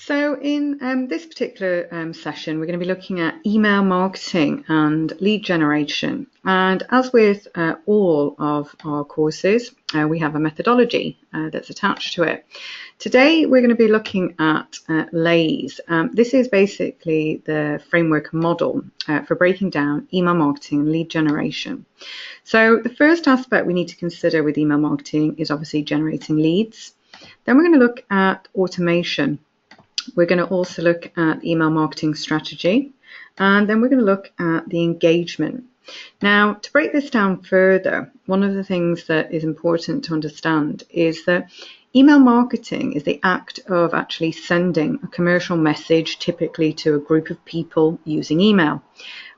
So in this particular session, we're going to be looking at email marketing and lead generation. And as with all of our courses, we have a methodology that's attached to it. Today, we're going to be looking at LAYS. This is basically the framework model for breaking down email marketing and lead generation. So the first aspect we need to consider with email marketing is obviously generating leads. Then we're going to look at automation. We're going to also look at email marketing strategy, and then we're going to look at the engagement. Now, to break this down further, one of the things that is important to understand is that email marketing is the act of actually sending a commercial message, typically to a group of people using email.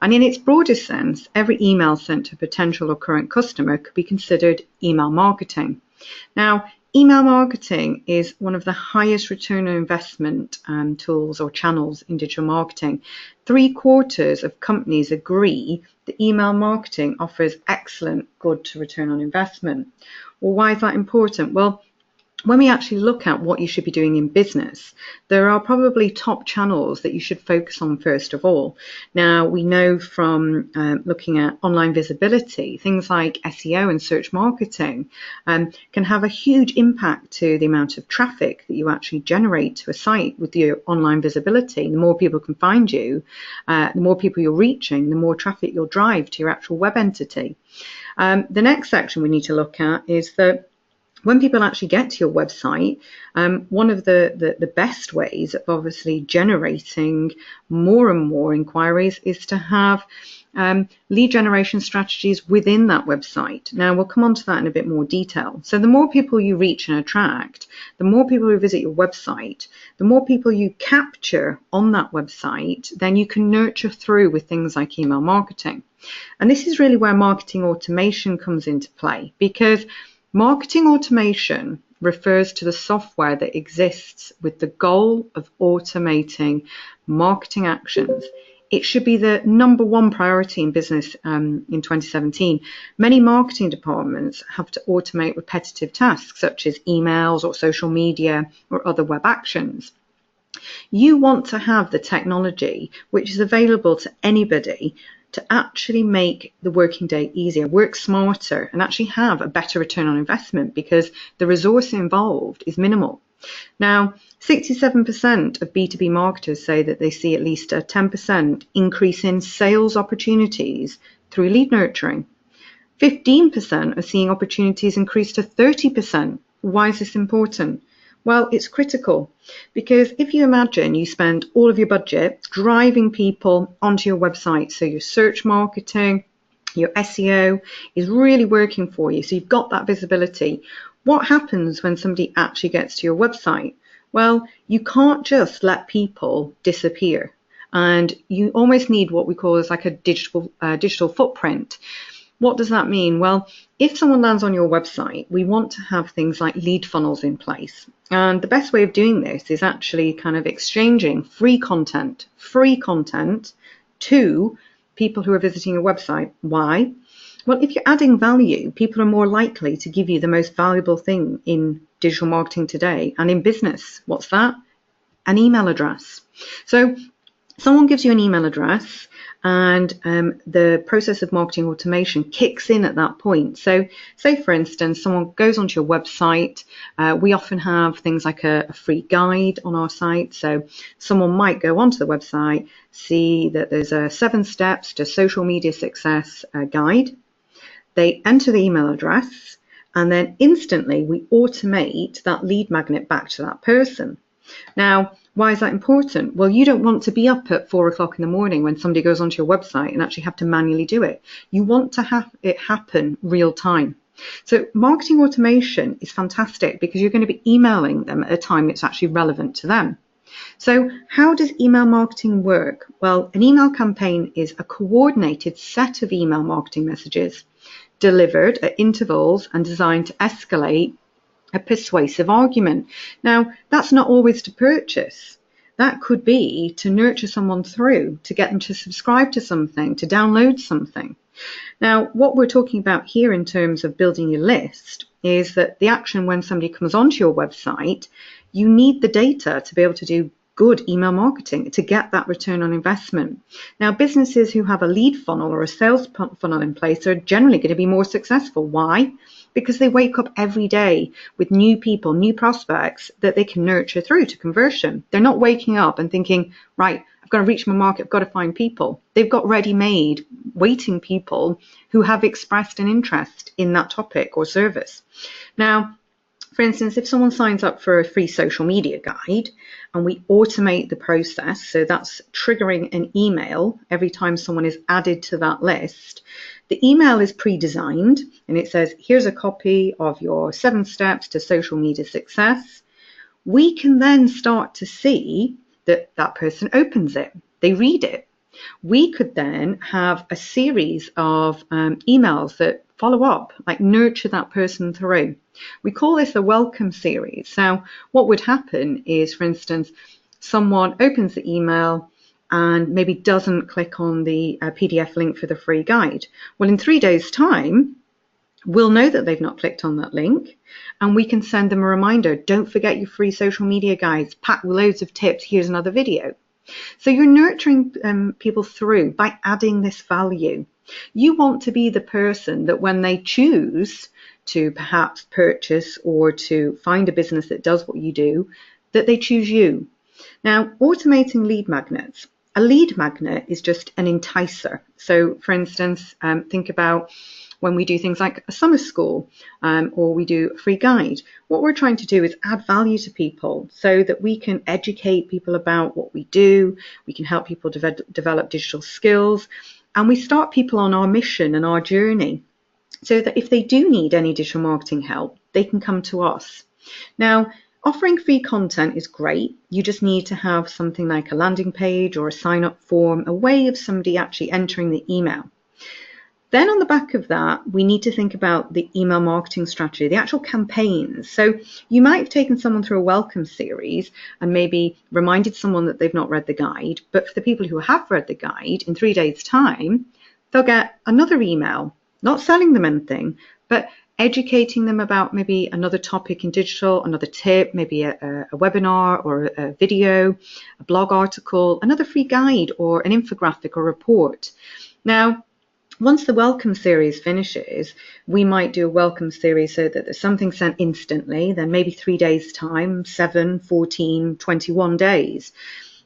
And in its broadest sense, every email sent to a potential or current customer could be considered email marketing. Now, email marketing is one of the highest return on investment tools or channels in digital marketing. 3/4 of companies agree that email marketing offers excellent good to return on investment. Well, why is that important? Well, when we actually look at what you should be doing in business, there are probably top channels that you should focus on first of all. Now, we know from looking at online visibility, things like SEO and search marketing can have a huge impact to the amount of traffic that you actually generate to a site with your online visibility. The more people can find you, the more people you're reaching, the more traffic you'll drive to your actual web entity. The next section we need to look at is that when people actually get to your website, one of the best ways of obviously generating more and more inquiries is to have lead generation strategies within that website. Now, we'll come on to that in a bit more detail. So the more people you reach and attract, the more people who visit your website, the more people you capture on that website, then you can nurture through with things like email marketing. And this is really where marketing automation comes into play, because marketing automation refers to the software that exists with the goal of automating marketing actions. It should be the number one priority in business in 2017. Many marketing departments have to automate repetitive tasks such as emails or social media or other web actions. You want to have the technology which is available to anybody to actually make the working day easier, work smarter, and actually have a better return on investment because the resource involved is minimal. Now, 67% of B2B marketers say that they see at least a 10% increase in sales opportunities through lead nurturing. 15% are seeing opportunities increase to 30%. Why is this important? Well, it's critical because if you imagine you spend all of your budget driving people onto your website, so your search marketing, your SEO is really working for you, so you've got that visibility. What happens when somebody actually gets to your website? Well, you can't just let people disappear, and you almost need what we call as like a digital footprint. What does that mean? Well, if someone lands on your website, we want to have things like lead funnels in place. And the best way of doing this is actually kind of exchanging free content to people who are visiting your website. Why? Well, if you're adding value, people are more likely to give you the most valuable thing in digital marketing today and in business. What's that? An email address. So someone gives you an email address, and the process of marketing automation kicks in at that point. So say, for instance, someone goes onto your website. We often have things like a free guide on our site. So someone might go onto the website, see that there's a 7 steps to social media success guide. They enter the email address, and then instantly we automate that lead magnet back to that person. Now, why is that important? Well, you don't want to be up at 4 o'clock in the morning when somebody goes onto your website and actually have to manually do it. You want to have it happen real time. So marketing automation is fantastic because you're going to be emailing them at a time that's actually relevant to them. So how does email marketing work? Well, an email campaign is a coordinated set of email marketing messages delivered at intervals and designed to escalate a persuasive argument. Now, that's not always to purchase. That could be to nurture someone through, to get them to subscribe to something, to download something. Now, what we're talking about here in terms of building your list is that the action when somebody comes onto your website, you need the data to be able to do good email marketing to get that return on investment. Now, businesses who have a lead funnel or a sales funnel in place are generally going to be more successful. Why? Because they wake up every day with new people, new prospects that they can nurture through to conversion. They're not waking up and thinking, right, I've got to reach my market, I've got to find people. They've got ready-made waiting people who have expressed an interest in that topic or service. Now, for instance, if someone signs up for a free social media guide and we automate the process, so that's triggering an email every time someone is added to that list, the email is pre-designed and it says, here's a copy of your 7 steps to social media success. We can then start to see that that person opens it, they read it. We could then have a series of emails that follow up, like nurture that person through. We call this a welcome series. So what would happen is, for instance, someone opens the email and maybe doesn't click on the PDF link for the free guide. Well, in 3 days' time, we'll know that they've not clicked on that link, and we can send them a reminder. Don't forget your free social media guides, packed with loads of tips. Here's another video. So you're nurturing people through by adding this value. You want to be the person that when they choose to perhaps purchase or to find a business that does what you do, that they choose you. Now, automating lead magnets. A lead magnet is just an enticer. So, for instance, think about when we do things like a summer school or we do a free guide. What we're trying to do is add value to people so that we can educate people about what we do, we can help people develop digital skills, and we start people on our mission and our journey so that if they do need any digital marketing help, they can come to us. Now, offering free content is great. You just need to have something like a landing page or a sign-up form, a way of somebody actually entering the email. Then on the back of that, we need to think about the email marketing strategy, the actual campaigns. So you might have taken someone through a welcome series and maybe reminded someone that they've not read the guide. But for the people who have read the guide, in 3 days' time, they'll get another email, not selling them anything, but educating them about maybe another topic in digital, another tip, maybe a webinar or a video, a blog article, another free guide or an infographic or report. Now, once the welcome series finishes, we might do a welcome series so that there's something sent instantly, then maybe 3 days' time, 7, 14, 21 days.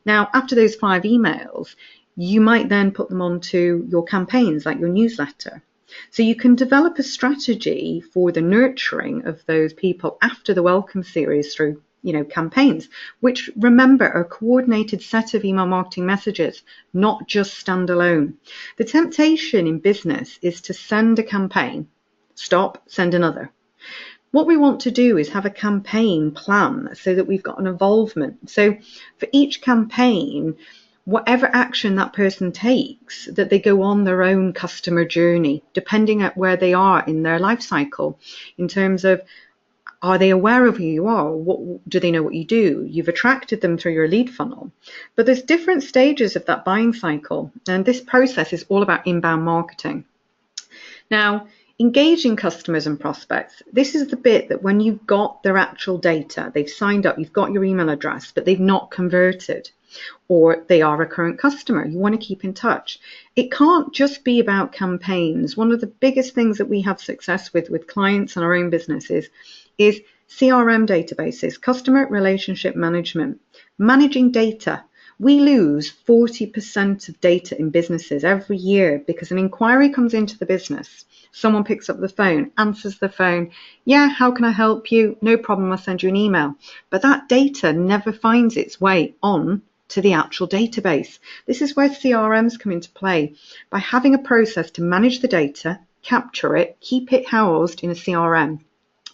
Now, after those 5 emails, you might then put them onto your campaigns, like your newsletter. So you can develop a strategy for the nurturing of those people after the welcome series through campaigns, which, remember, are a coordinated set of email marketing messages, not just standalone. The temptation in business is to send a campaign, stop, send another. What we want to do is have a campaign plan so that we've got an involvement. So for each campaign, whatever action that person takes, that they go on their own customer journey, depending on where they are in their life cycle, in terms of, are they aware of who you are? Do they know what you do? You've attracted them through your lead funnel. But there's different stages of that buying cycle. And this process is all about inbound marketing. Now, engaging customers and prospects. This is the bit that when you've got their actual data, they've signed up, you've got your email address, but they've not converted, or they are a current customer. You want to keep in touch. It can't just be about campaigns. One of the biggest things that we have success with clients and our own businesses is CRM databases, customer relationship management, managing data. We lose 40% of data in businesses every year because an inquiry comes into the business. Someone picks up the phone, answers the phone. Yeah, how can I help you? No problem, I'll send you an email. But that data never finds its way on to the actual database. This is where CRMs come into play. By having a process to manage the data, capture it, keep it housed in a CRM.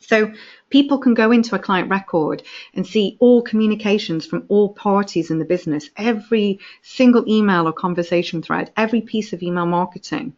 So people can go into a client record and see all communications from all parties in the business, every single email or conversation thread, every piece of email marketing.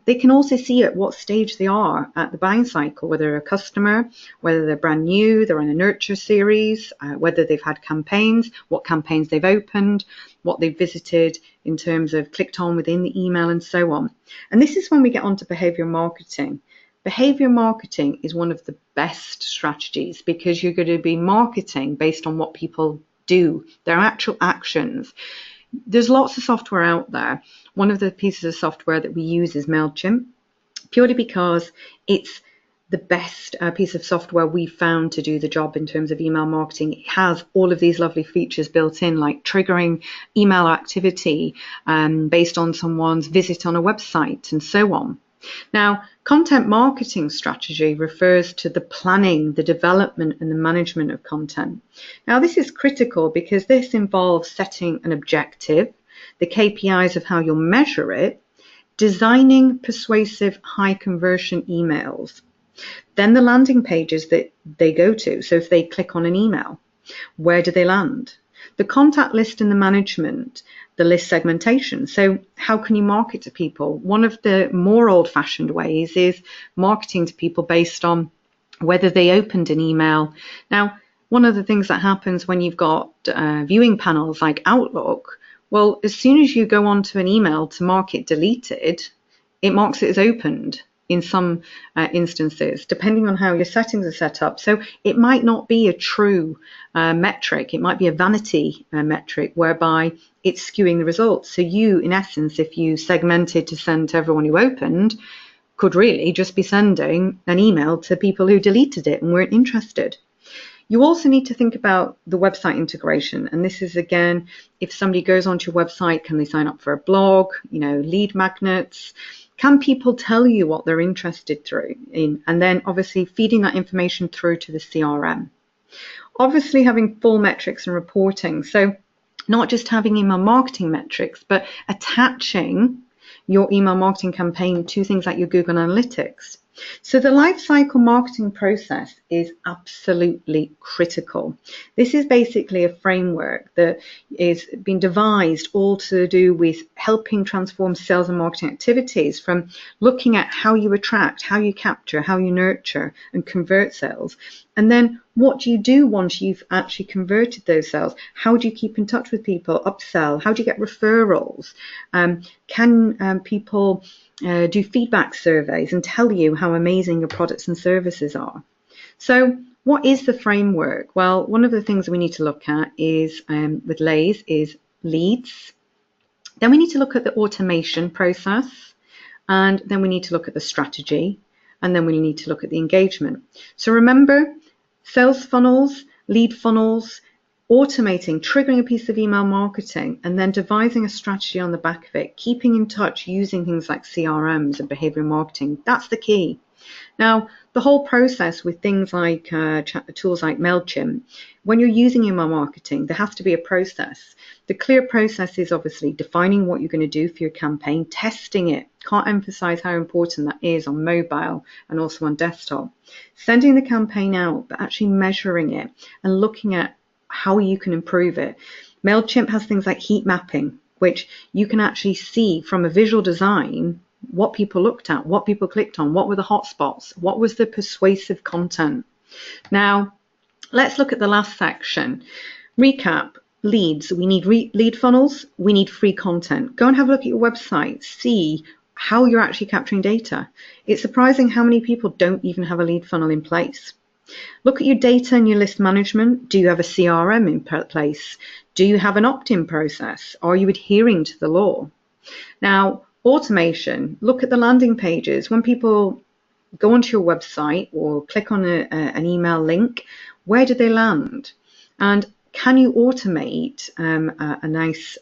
They can also see at what stage they are at the buying cycle, whether they're a customer, whether they're brand new, they're in a nurture series, whether they've had campaigns, what campaigns they've opened, what they've visited in terms of clicked on within the email and so on. And this is when we get onto behavior marketing. Behavior marketing is one of the best strategies because you're going to be marketing based on what people do. They're actual actions. There's lots of software out there. One of the pieces of software that we use is MailChimp, purely because it's the best piece of software we've found to do the job in terms of email marketing. It has all of these lovely features built in, like triggering email activity based on someone's visit on a website and so on. Now, content marketing strategy refers to the planning, the development and the management of content. Now, this is critical because this involves setting an objective, the KPIs of how you'll measure it, designing persuasive high conversion emails, then the landing pages that they go to. So if they click on an email, where do they land? The contact list and the management, the list segmentation. So how can you market to people? One of the more old-fashioned ways is marketing to people based on whether they opened an email. Now, one of the things that happens when you've got viewing panels like Outlook, well, as soon as you go onto an email to mark it deleted, it marks it as opened in some instances, depending on how your settings are set up. So it might not be a true metric. It might be a vanity metric whereby it's skewing the results. So you, in essence, if you segmented to send to everyone who opened, could really just be sending an email to people who deleted it and weren't interested. You also need to think about the website integration. And this is, again, if somebody goes onto your website, can they sign up for a blog, lead magnets? Can people tell you what they're interested in? And then obviously feeding that information through to the CRM. Obviously having full metrics and reporting. So not just having email marketing metrics, but attaching your email marketing campaign to things like your Google Analytics. So the lifecycle marketing process is absolutely critical. This is basically a framework that is being devised all to do with helping transform sales and marketing activities, from looking at how you attract, how you capture, how you nurture and convert sales. And then what do you do once you've actually converted those sales? How do you keep in touch with people, upsell? How do you get referrals? Can people do feedback surveys and tell you how amazing your products and services are? So what is the framework? Well, one of the things we need to look at is with Lays is leads. Then we need to look at the automation process, and then we need to look at the strategy, and then we need to look at the engagement. So remember, sales funnels, lead funnels, automating, triggering a piece of email marketing, and then devising a strategy on the back of it, keeping in touch using things like CRMs and behavior marketing. That's the key. Now, the whole process with things like tools like MailChimp, when you're using email marketing, there has to be a process. The clear process is obviously defining what you're going to do for your campaign, testing it. Can't emphasize how important that is on mobile and also on desktop. Sending the campaign out, but actually measuring it and looking at how you can improve it. MailChimp has things like heat mapping, which you can actually see from a visual design what people looked at, what people clicked on, what were the hotspots, what was the persuasive content. Now, let's look at the last section. Recap, leads. We need lead funnels. We need free content. Go and have a look at your website. See how you're actually capturing data. It's surprising how many people don't even have a lead funnel in place. Look at your data and your list management. Do you have a CRM in place? Do you have an opt-in process? Are you adhering to the law? Now, automation. Look at the landing pages. When people go onto your website or click on an email link, where do they land? And can you automate a nice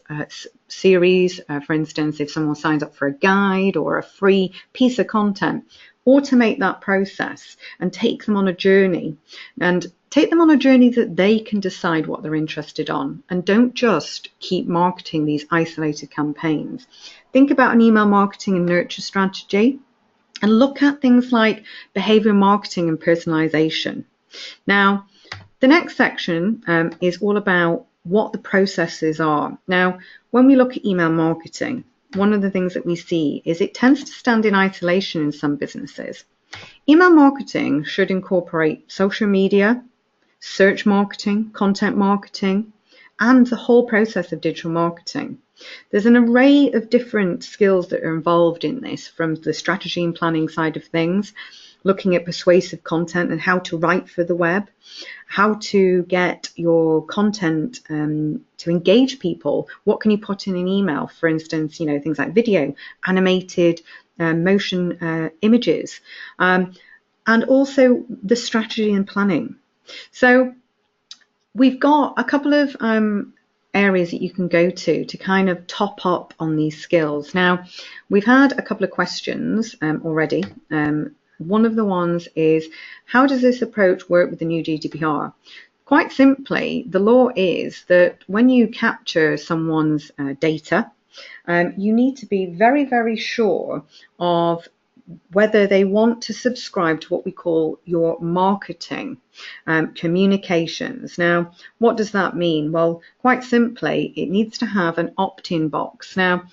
series? For instance, if someone signs up for a guide or a free piece of content, automate that process and take them on a journey. And take them on a journey that they can decide what they're interested on. And don't just keep marketing these isolated campaigns. Think about an email marketing and nurture strategy and look at things like behavior marketing and personalization. Now, the next section is all about what the processes are. Now, when we look at email marketing, one of the things that we see is it tends to stand in isolation in some businesses. Email marketing should incorporate social media, search marketing, content marketing, and the whole process of digital marketing. There's an array of different skills that are involved in this, from the strategy and planning side of things, looking at persuasive content and how to write for the web, how to get your content to engage people. What can you put in an email? For instance, things like video, animated, motion images, and also the strategy and planning. So we've got a couple of areas that you can go to kind of top up on these skills. Now, we've had a couple of questions already. One of the ones is, how does this approach work with the new GDPR? Quite simply, the law is that when you capture someone's data, you need to be very, very sure of whether they want to subscribe to what we call your marketing communications. Now, what does that mean? Well, quite simply, it needs to have an opt-in box. Now,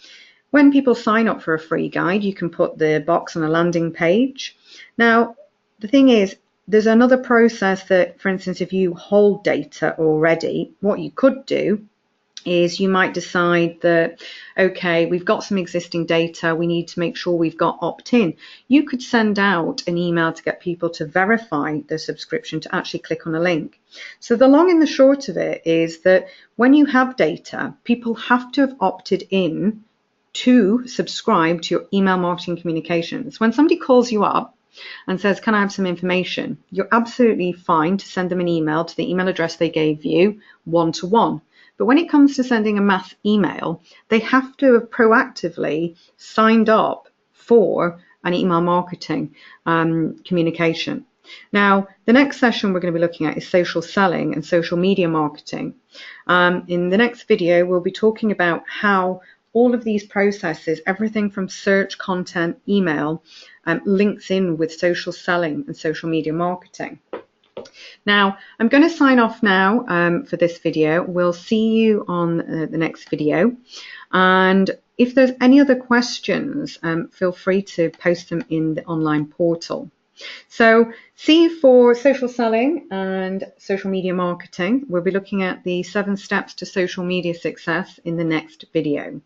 when people sign up for a free guide, you can put the box on a landing page. Now, the thing is, there's another process that, for instance, if you hold data already, what you could do is you might decide that, okay, we've got some existing data, we need to make sure we've got opt-in. You could send out an email to get people to verify their subscription to actually click on a link. So the long and the short of it is that when you have data, people have to have opted in to subscribe to your email marketing communications. When somebody calls you up and says, can I have some information? You're absolutely fine to send them an email to the email address they gave you, one-to-one. But when it comes to sending a mass email, they have to have proactively signed up for an email marketing communication. Now, the next session we're going to be looking at is social selling and social media marketing. In the next video, we'll be talking about how all of these processes, everything from search, content, email, links in with social selling and social media marketing. Now, I'm going to sign off now for this video. We'll see you on the next video. And if there's any other questions, feel free to post them in the online portal. So see you for social selling and social media marketing. We'll be looking at the 7 steps to social media success in the next video.